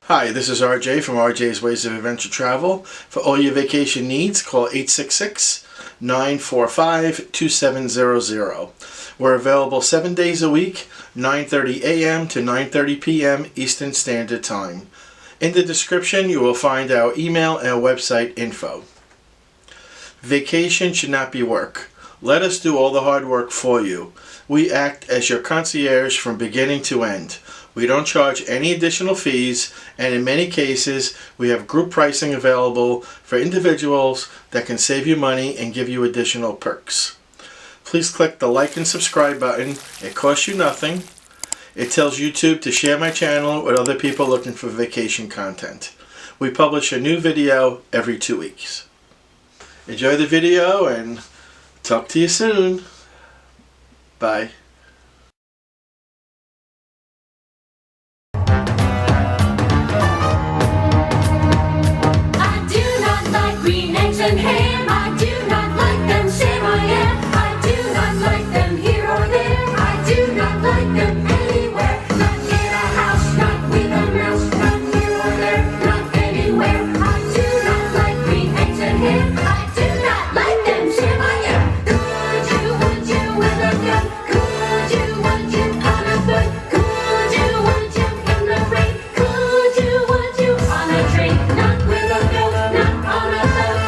Hi, this is RJ from RJ's Ways of Adventure Travel. For all your vacation needs, call 866-945-2700. We're available 7 days a week, 9:30 a.m. to 9:30 p.m. Eastern Standard Time. In the description, you will find our email and website info. Vacation should not be work. Let us do all the hard work for you. We act as your concierge from beginning to end. We don't charge any additional fees, and in many cases, we have group pricing available for individuals that can save you money and give you additional perks. Please click the like and subscribe button. It costs you nothing. It tells YouTube to share my channel with other people looking for vacation content. We publish a new video every 2 weeks. Enjoy the video and talk to you soon. Bye. And ham, I do not like them, Sam I am. I do not like them here or there. I do not like them anywhere. Not in a house, not with a mouse, not here or there, not anywhere. I do not like green eggs and ham. I do not like them, Sam I am. Could you, would you, with a gun? Could you, would you, on a foot? Could you, would you, in the rain? Could you, would you, on a train? Not with a goat, not on a boat.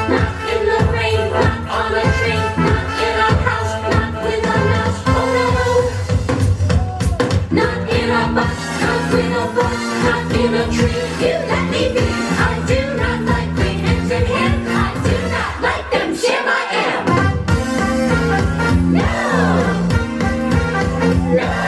Not in a tree, you let me be. I do not like green eggs and ham. I do not like them, Sam I am. No, no.